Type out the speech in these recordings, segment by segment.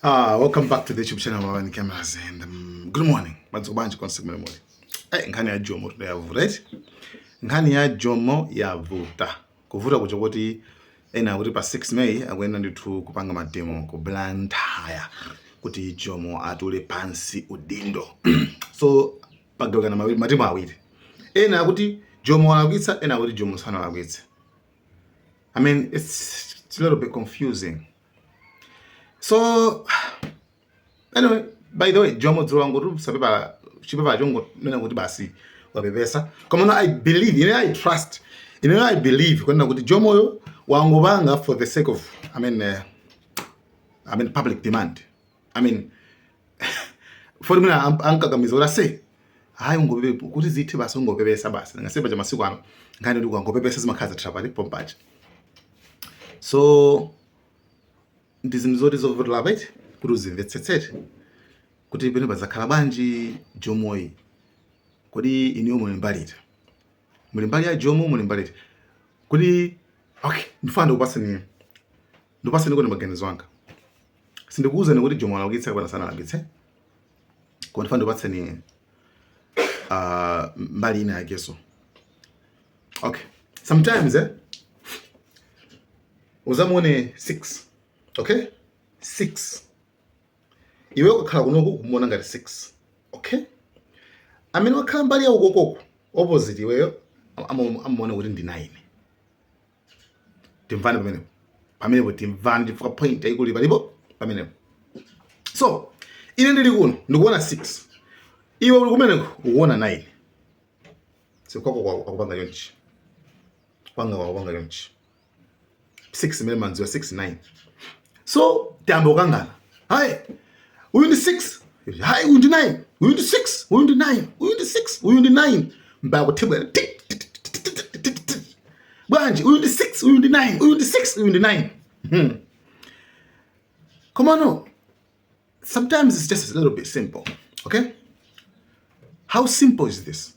Welcome back to the YouTube channel Mawani Cameras and good morning. Matsubanji konsekumele moli. Nkhani ya Jomo yavuta, right? Nkhani ya Jomo yavuta. Kuvuta kucho kuti ena kuti pa 6 May akuyenda ndithu kupanga mademo ku Blantyre kuti Jomo atule pansi udindo. So pagawikana mademo awiri. Ena kuti Jomo alakwitsa, ena kuti Jomo sanalakwitsa. I mean, it's a little bit confusing. So anyway, by the way, Jomo Dzulanguru sapepa chipepa jongo nena kuti basi wapepesa. Koma I believe, I trust, I believe kwenda kuti Jomo yo wangobanga for the sake of I mean public demand. I mean for me ankakamiza ora say hayi ngobe kuti zithi basi ngopepesa basi ngasepa ja masiku ano ngani ndi kwangopepesa zimakhaza trapali pompaje. So ndizimzoti zovutula right kuti uzimvetsetsete kuti pene pazakhala banji Jomoyi kodi iniyo mulimbalita mulimbali ya Jomo mulimbalita kuti okay ndifanda kupasani kuti maganizo anga sindikuuza kuti Jomo alakwitsa kapena sanalakwitse koma ndifanda kupasani mbali ina yakeso. Okay, sometimes uzamuone 6. Okay, 6 iwe wakhala kunoku kumona ngati 6. Okay, amene wakhala mbali ya ukokoko opposite iweyo amona kuti ndi 9. Timvane pamenepo timvane ndifuka point ayikuli palipo pamenepo. So ine ndili kuno ndikuona 6, iwe uli kumeneko ukuona 9. So kwako akupanga yonchi wakupanga yonchi 6 imene manziwa 6 9. So tambo kangana hayi uyu ndi 6 hayi uyu ndi 9 uyu ndi 6 uyu ndi 9 uyu ndi 6 uyu ndi 9 mbako thebwera bwanji uyu ndi 6 uyu ndi 9 uyu ndi 6 uyu ndi 9. Come on, no. Sometimes it's just a little bit simple. Okay, how simple is this?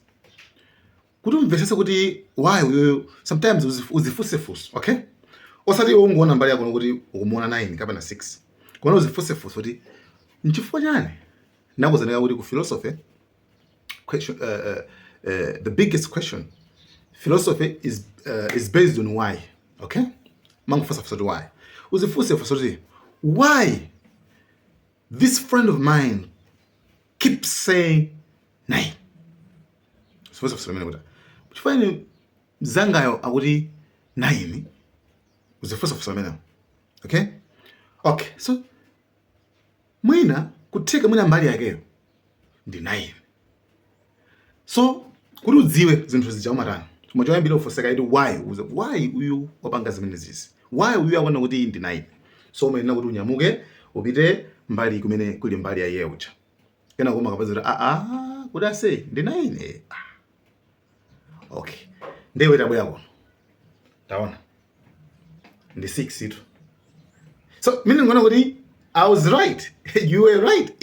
Kuti umvesese kuti why uyu sometimes uzifusefusa. Okay, osati ungoona mbali yako kuti ukumona 9 kapena 6 kona uzifusefusa kuti nchifukwa chani nakuzaneka kuti ku philosophy question the biggest question philosophy is based on why. Okay, mangufusafusa kuti why uzifusefusa kuti why this friend of mine keeps saying 9. Uzifusefusa mene kuti chifukwa zangayo akuti 9 uzifusafusa mene. Okay, okay, so mwina kutheka mwina mbali yakeyo ndi 9. So kuti udziwe zinthu zija umatani chomwe choyambira ufoseka iti why uyu wapanga zimene zizi, why uyu akona kuti ndi 9. So umayenera kuti unyamuke upite mbali kumene kuli mbali ya iye uja kena koma kapazira kuti ase ndi 9. Okay, ndewe tabwera kuno taona ndi 6 itu. So mimi ngona kuti I was right. You were right.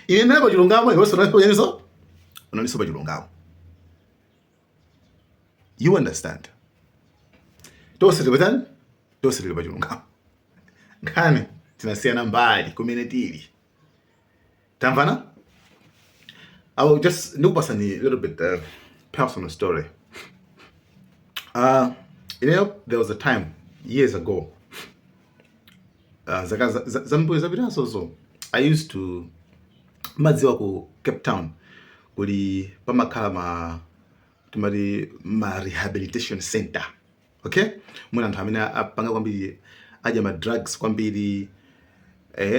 Ine naba chilungamo iweso napo yeniso unaniso ba chilungamo. You understand? Tosele ba chilungamo. Ngani tinasiyana mbali kumene tili. Tamvana? I will just ndikupasa ni a little bit personal story. There was a time years ago. Zambo zabiraso so I used to madziwa ku Cape Town kuli pamakhala ma rehabilitation center. Okay, muna anthu amene apanga kwambiri aja ma drugs kwambiri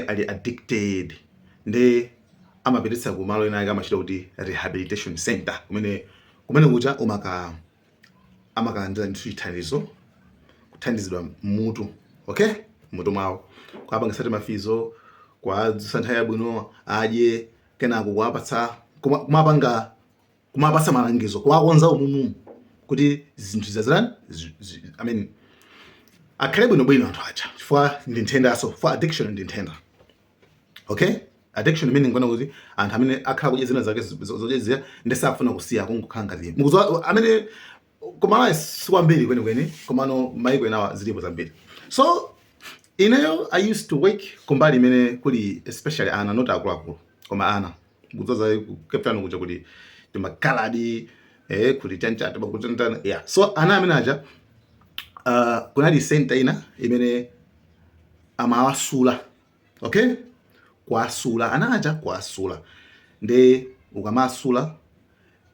ali addicted nde amapititsa ku malo ena akamachita kuti rehabilitation center kumene kuja amakalandira ndithu chithandizo kuthandizidwa mutu. Okay, mutu mwawo kwapanga sati mafizo kwa santha bwino adye kenako kwapatsa kumapasa malangizo kwakonza umumu kuti zinthu zazirani I mean akhale bwino anthu aja chifukwa ndi nthendaso for addiction ndi nthenda. Okay, addiction meaning ngona kuti anthu amene akhala kudya zina zake zodyezera ndesafuna kusiya kungokhala ngati mukuzwa amene komala sikwambiri kwenikweni komano maiko enawa zilipo zambiri. So Ineyo I used to work kumbali imene kuli especially ana not akuluakulu koma ana kudzoza Cape Town kuja kuti timakaladi kuti chanchata bakutantana yeah. So ana amene aja kunali center ina imene amawasula okay, kwasula ana aja kwasula nde ukamasula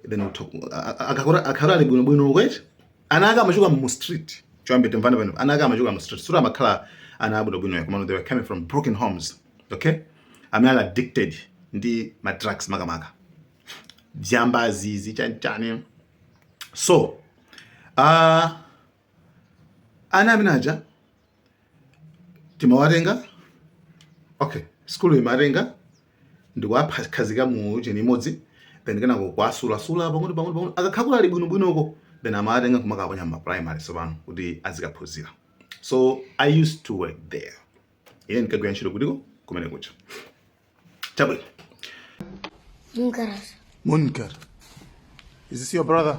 then akakora bwino bwino kwete ana aka amachuka mu street choambe timvana pano ana aka amachuka mu street sura amakhala ana abwino bwino koma they were coming from broken homes okay, amene addicted ndi ma drugs makamaka jambazi zichanchane. So ana amene aja timawatenga okay, school imatenga ndikuwaphazika mu cheni imodzi then kenako kwasula pang'ono akakhakula ali bwino uko then amawatenga kumakaponya ma primary sopano kuti azikaphunzira. So I used to work there. Ine ndikagwira ntchito kutiko kumene kucha chabwino. Munkar, is this your brother?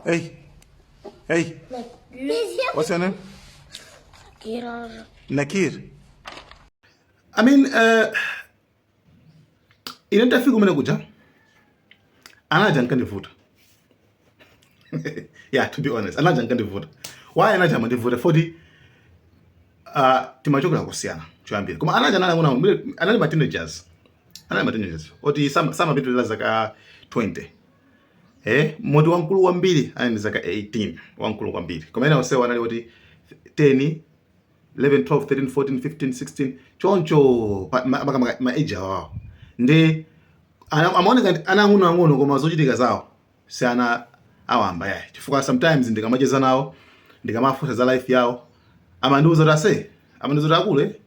Hey, what's your name? Nakir. I mean, inatafika kumene kuja anaja nkandivuta. Yeah, to be honest, anaja nkandivuta. Why anaja mandivuta? Fodi timachokera kusiyana choyambira. Koma anaja anali ma teenagers. Oti sama bitu la zaka 20. Moti wankulu wambiri ani zaka 18. Wankulu wambiri. Koma ina osewa anali oti 10, 11, 12, 13, 14, 15, 16. Choncho ma age wao. Nde amaoneka anang'ono koma zochitika zawo si ana awamba yayi. Chifukwa sometimes ndikamacheza nawo ndikamafusa za life yawo amandiuza tase amandiuza akule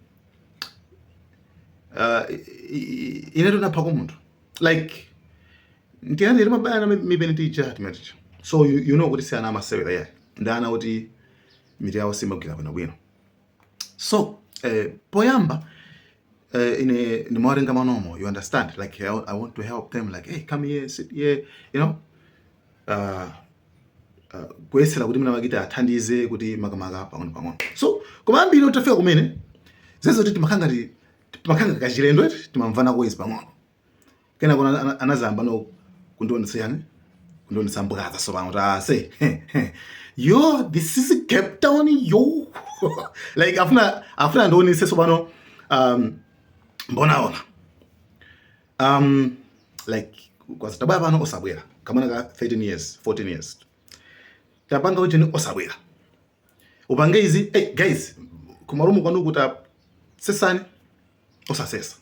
ineto napha kumuntu like ndiyani mabana mipeni teacher timaticha. So you know kuti si ana amasewera yayi ndana kuti miti yawo simagwira bwino. So poyamba ine nimawatenga manomo, you understand, like I want to help them, like hey, come here, sit here, you know, kwesera kuti mina magita athandize kuti makamaka pang'ono. So koma ambiri utafika kumene zezo kuti timakhanga kachilendo timamvana kwezi pang'ono kena kuna anazamba no kundionetsa mbwaza so pang'ono ta say yo this is Cape Town yo like afuna ndionese so pano mbona like kwa sababu pano osabwera kamana ka 13 years 14 years tapanga kuti ni osabwera upange izi hey guys kumarumu kwanu kuta sesani osasesa.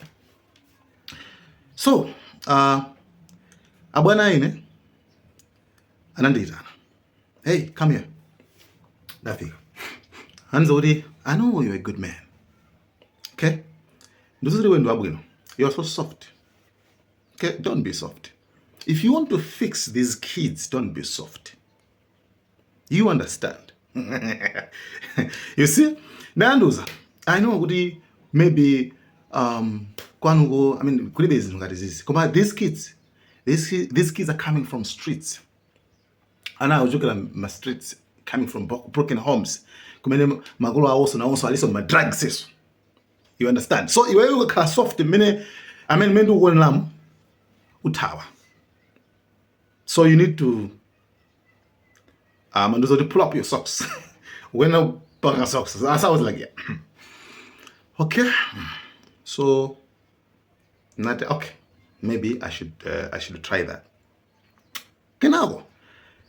So abwana ine ananditana, hey come here, ndafika anza kuti I know you're a good man, okay, nduzuri wendo abwino, you're so soft, okay, don't be soft. If you want to fix these kids, don't be soft. You understand? You see? Nanduza, I know kuti maybe kwanugo, I mean kulibe izinto ngati zizi. Koma these kids are coming from streets. Ana ujukela ma streets coming from broken homes. Kumene magulu awoso na also aliso ma drugs iso. You understand? So iwe ka soft mene I mean mendu wonlam utawa. So you need to manduzo to pull up your socks. When I bag socks, so I was like, yeah. Okay. So not okay. Maybe I should try that. Kenago.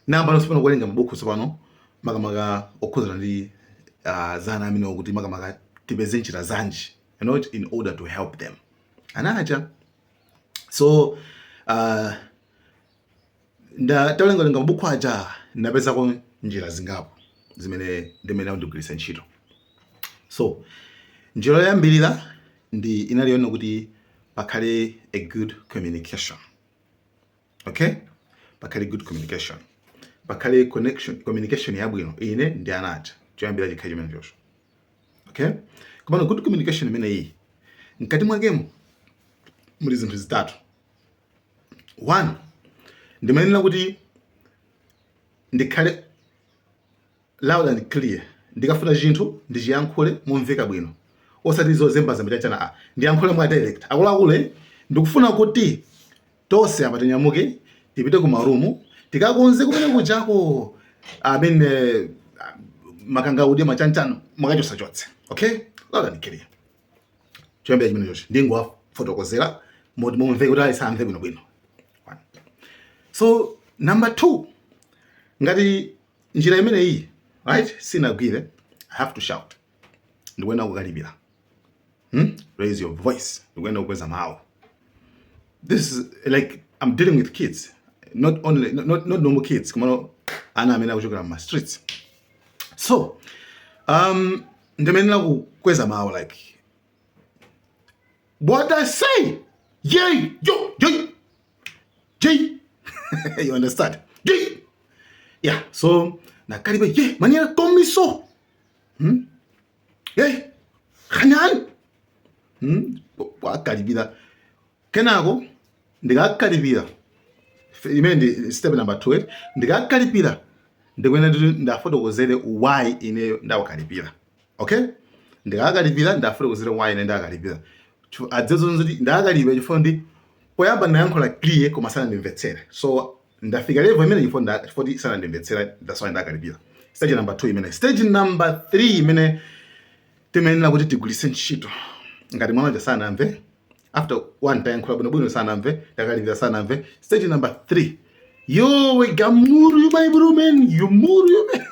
Na bano sipano kwelenga mbuku sipano maga okuzana ndi zana amino kuti maga tibezenchira zanji, you know, in order to help them. Anaja. So nda talenga mbuku aja napeza ko njira zingapo zimene ndimene ndigwiritsa ntchito. So njira yambirira ndi inaliona kuti pakhale a good communication. Okay? Pakhale good communication. Pakhale communication yabwino ine ndi anacha choyambira chikhaji mene chosho. Okay? Kumano good communication imene iyi nkati mwa game muli zinthu zitatu. One, ndimanena kuti ndikhale loud and clear ndikafuna chinthu ndichiyankhule mumveka bwino osati zozemba chana ndiyankhule mwa direct akuluakulu ndikufuna kuti tonse apa tinyamuke tipite ku marumu tikakonze kumene kujako amene makangaudi machanchano mwakachosachotse. Okay, lola ndikiriya choyambira chimene chocho ndingowafotokozera moti mumveke kuti alisamve bwinobwino. So number 2, ngati njira imene iyi right sinagwire, I have to shout. Ndikuenda kukalipira. Raise your voice. Ndikuenda kukweza mawu. This is like I'm dealing with kids, not normal kids. Kumano ana amene akuchokera ma streets. So ndimenera kukweza mawu like what I say. Yay, yo, yay, yay. You understand? Yay. Yeah, so nakalibe ye maniera komiso. Yay. Khanyan. Wakalibira. Kenako ndikakalipira. Imene step number 2. Ndikakalipira. Ndikwenda ndafotokozere why ine ndawakalipira. Okay? Ndikakalipira ndafotokozere why ine ndawakalipira. Adzezo nzoti ndakalipira chifukwa ndi poyamba ndayankhula clear koma sana ndimvetsera. So ndafika level imene chifukwa sana ndimvetsera, that's why ndakalipira. Stage number 2 imene. Stage number 3 imene timenera kuti tigulise ntchito. Ngati mwana sana amve. After one time kula bwino sana amve, ndakalipira sana amve. Stage number 3. Yo, we gamuru you my bro man, you muru you man.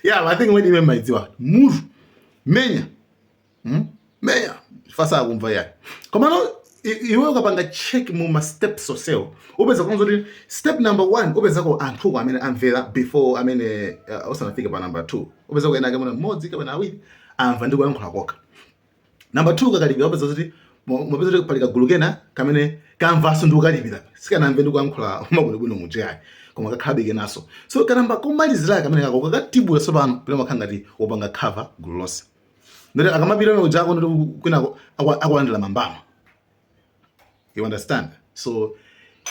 Yeah, I think when you my dziwa. Muru. Menya. Menya. Fasa akumva ya. Komano iwe ukapanga check mu steps oseo. Ubeza konzo step number 1 ubeza ko anthu amene amvera before amene osanafika pa number 2. Ubeza ko enake mona modzi kapena awiri amva ndiko yankhula koka. Number 2 kakalipira ubeza kuti mupeza kuti palika gulu kena kamene kamvaso ndi ukalipira. Sikanamve ndiko yankhula mabwino mujayi. Koma kakhabe naso. So kanamba komalizira kamene kako kakatibula sopano pena makhangati wopanga cover gulu lonse. Ndere akamapira no jako ndo kwinako akwalandira mambama. You understand? So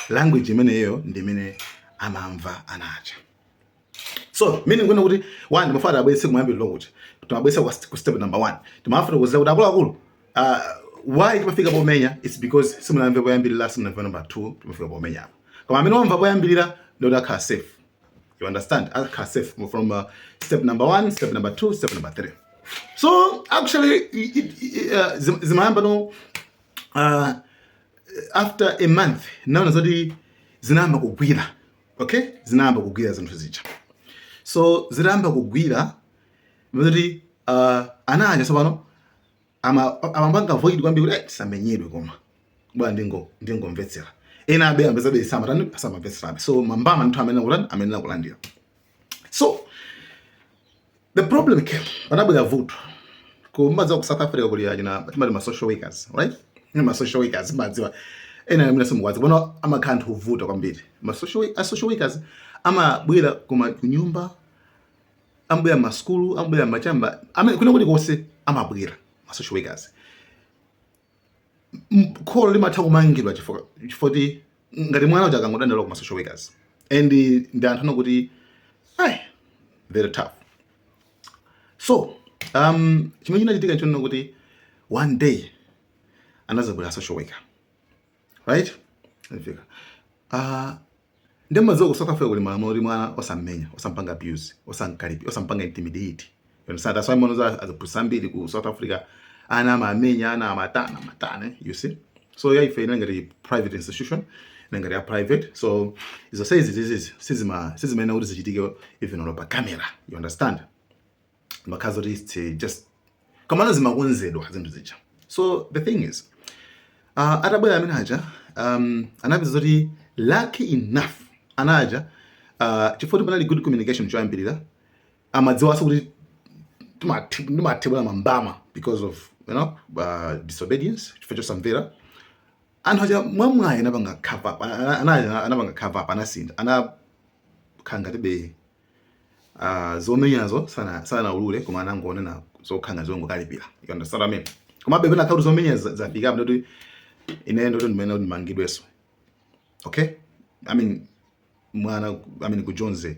language imene yo ndimene amamva anacha. So meaning kwena kuti one ndimafata abwese kumuyambira lokuti tumabwese ku step number 1 timafuna kuzira kuti akulu why timafika pomenya, it's because simunamve poyambirira simunamve number 2 timafika pomenya apo. Koma amene wamva poyambirira ndo akha safe. You understand? Akha safe from step number 1, step number 2, step number 3. So actually zimayamba no after a month naona zoti zinamba kugwira. Okay, zinamba kugwira zinthu zicha. So zinamba kugwira zoti anaja sopano amambanga void kwambi kuti samenyedwe koma bwa ndingomvetsera ena abe ambeza be samatani asamamvetsera. So mambama nthu amene kulandira. So the problem came panabwera vuto kumadza ku South Africa kuli achina timati ma social workers, right? Ma social workers madziwa ena amene simukwazi bona amakhala kuvuta kwambiri. Ma social workers amabwera kunyumba, ambwera maskulu, ambwera machamba, kuna kuti kose amabwera ma social workers. Kholo limatha kumangidwa chifukwa ngati mwana uja akangodandala ku ma social workers and ndi anthu anokuti very tough. So chimene chinachitika nchonena kuti one day anazabwera social worker, right? Ndifika ndemadziwa ku South Africa kuli malamulo kuti mwana osamenya, osampanga abuse, osankalipi, osampanga intimidate. You understand? That's why mwana azapusambiri ku South Africa ana amenya, ana amatane, you see? So yeah, ife ngati private institution ngati ya private, so izo says this sizimene kuti zichitike even on pa camera. You understand? Makazo just kamana zimakonzedwa zinthu zicha. So the thing is atabwera amene aja anapeza kuti lucky enough anaja chifukwa panali good communication choyambirira amadziwaso kuti timathebula mambama because of disobedience chifukwa chosamvera. Anthu aja mwamwayi anapanga cover up, anapanga cover up, anasinda anakhanga tibe zomenyazo sana ulule koma anangonena zokhanga zongokalipira. You understand what I mean? Koma bebe na kaudu zomenya zafika ndo ine ndo ndimene ndimangidweso. Okay? Mwana kujonze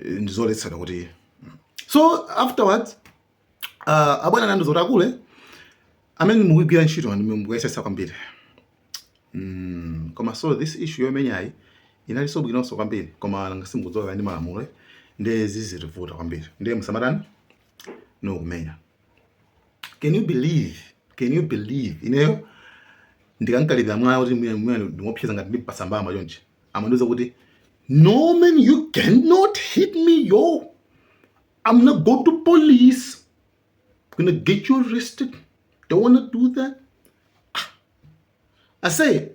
ndizoletsa kuti. So afterwards abwana nandu zotakule amene mukugwira ntchito ndimukuyesesa kwambiri. Koma so this issue yomenyayi inalinso bwinonso kwambiri koma ngasimudzoka ndi malamulo ndi zizitivuta kwambiri ndiye musamatani no kumenya. Can you believe ineyo ndikankalira mwayo kuti mwana ndimopyeza ngati ndipasambama chonchi amandiuza kuti no man, you cannot hit me, yo. I'm gonna go to police. I'm gonna get you arrested. Don't wanna do that. I say,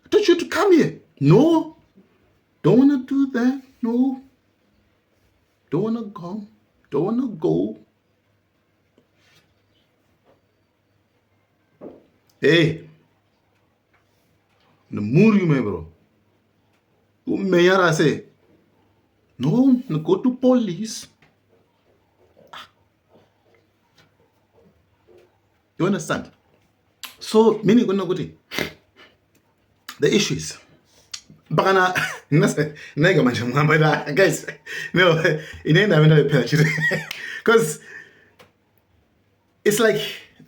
I told you to come here. No. Don't wanna do that. No. Don't wanna go. Don't wanna go. Hey. The mood you, bro. Mayor, I say, no, go to police. You understand? So, many gonna go to the issue is, Bagana, guys, no, in the end, I'm not a because it's like,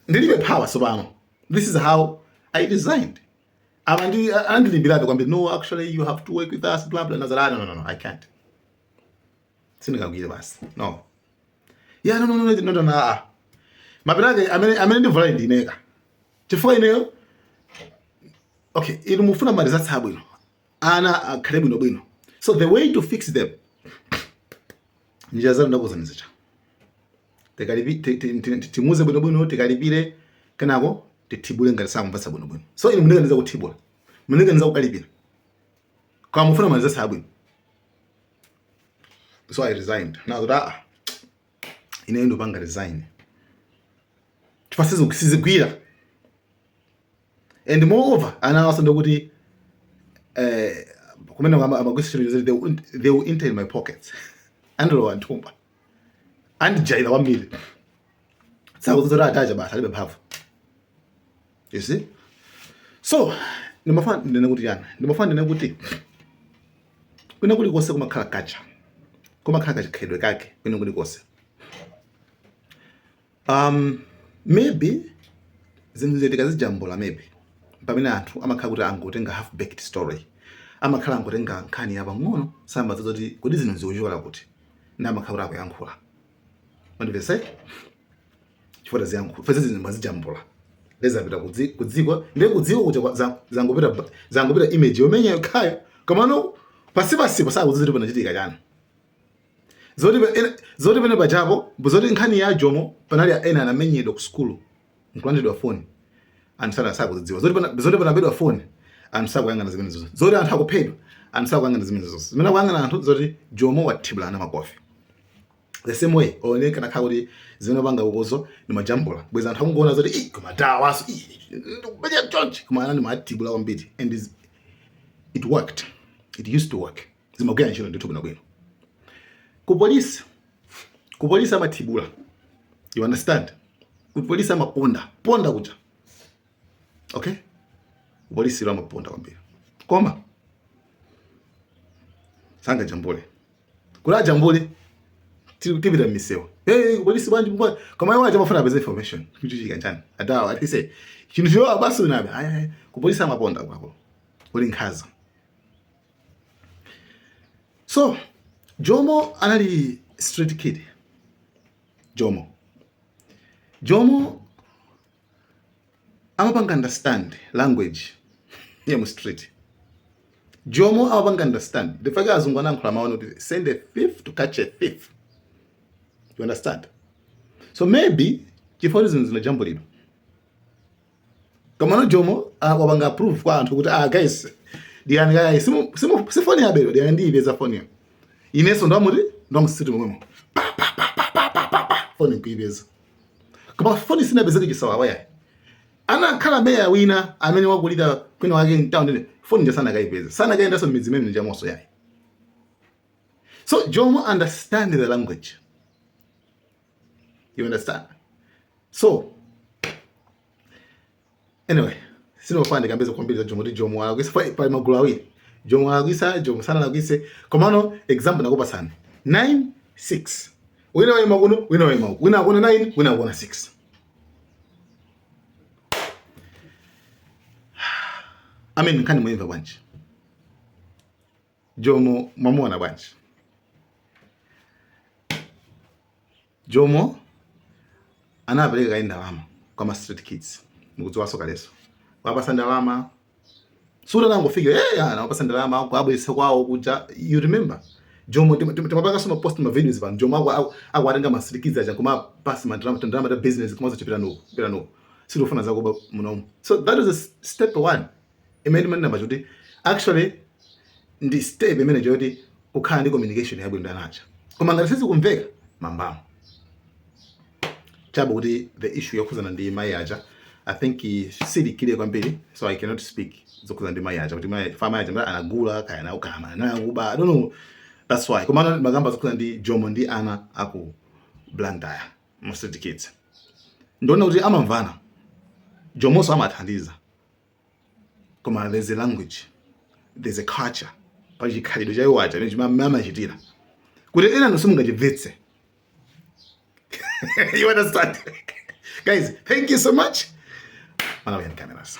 they need power, so this is how I designed. I didn't be like, no, actually, you have to work with us, blah, blah, blah. No, I can't. No. Yeah, no. My brother, I'm in the variety, nigga. To find you, okay, it move from my that's how Anna Caribino Bino. So the way to fix them, Njazan knows an answer. The Caribi, Timuza Bonobuno, the Caribire, Canago. The tibule ngali sa mvasa bono. So in mnega nza utibula. Mnega nza ukalibira. Kwa mfuna manza sabu. So I resigned. Now that inaendo banga resign. Tufasize ukisizigwira. And moreover, ana also ndokuti kumena amagwisi they will enter in my pockets. Andro wantumba. And jaila wa mili. Sa uzora ataja ba salibe phavu. You see? So, nimafanda kuti kuna kuli kose kumakhala kacha. Kumakhala kacha khedwe kake kuna kuli kose. Maybe zinthu zetika zijambula maybe. Pamene anthu amakhala kuti angotenga half baked story. Amakhala angotenga nkhani yapa ngono samba zoti kodi zinthu ziuchola kuti. Na amakhala kuti akuyankhula. Mandivese? Chifukwa ziyankhula. Fese zinthu zijambula. Leza pita kudziko ndiye kudziko kuja zangopita image yomenya yokhaya koma no pasipa sakuziti panachitika chani zoti pene pachapo zoti nkhani ya Jomo panali ena anamenyedwa ku school nkulandidwa phone anthu sakudziwa zoti panabedwa phone anthu sakuyang'ana zimene zonse zoti anthu akuphedwa anthu sakuyang'ana zimene zonse zimene akuyang'ana anthu zoti Jomo wathibulana makofi. The same way, oneka na kuti zimene panga ukozo ni majambula. Bweza anthu akungona zoti koma dawa aso baja chonchi koma anani matibula kwambiri and it worked. It used to work. Zimagaya nchilo ndithu bwino bwino. Ku police amatibula. You understand? Ku police amaponda kuja. Okay? Police amaponda kwambiri. Koma sanga jambule. Kula jambule tibira misewa. Hey, polisi banji mbwa. Kama yeye waje mafuna beza information. Kuchichika chani. Adawa ati say. Kintu cyo abaso nabe. Ay ku polisi amaponda kwako. Uli nkhaza. So, Jomo anali street kid. Jomo amapanga understand language ya mu street. Jomo amapanga understand. The fact azungwa nankhula maono send a thief to catch a thief. You understand? So maybe chifukwa zina jambo lino. Kama no Jomo wabanga proof kwa anthu kuti guys diani guys sifoni yabelo diani ndibeza phone yo. Ineso ndo msiti mwemo. Phone kuibeza. Kama phone sina bezeke chisawa waya. Ana khala meya wina amene wakulida kwina wake in town ne phone nje sana kaibeza. Sana kaenda so midzi mene njamoso yayi. So Jomo understand the language. You understand? So, anyway, sinofande kambeza kwambiri za Jomo alakwisa pa magulu awiri. Jomo alakwisa, Jomo sana alakwise. Komano, example nakupa sana. 9-6. wina waima kuno, wina waima uku, wina akona 9, wina akona 6. Amen, nkani muimva bwanji. Jomo mwamuona bwanji. Jomo anapeleka kaenda ndalama kwa ma street kids mukudziwa soka leso wapasa ndalama sura nango figure wapasa ndalama kwa abwesa kwawo kuja. You remember Jomo timapaka soma post ma videos van Jomo akwatenga ma street kids aja kuma pass ma ndalama da business kuma zochipira no silofuna zakuba munomu. So that is a step 1 imene namba choti actually ndi step imene choti ukhala ndi communication yabwino ndanacha koma ngati sisi kumveka mambamo chabo kuti the issue yakuzana ndi mayaja. I think sidikile kwambiri, so I cannot speak zokuzana ndi mayaja kuti fama yaja anagula kaya ukama na kuba I don't know. That's why koma magamba zokuzana ndi Jomo ndi ana aku Blantyre most kids ndona kuti amamvana. Jomo so amathandiza koma there's a language, there's a culture pachikhalidwe chayo wacha mama chitira kuti ena nosumungachibvetse. You understand? Guys, thank you so much. Cameras.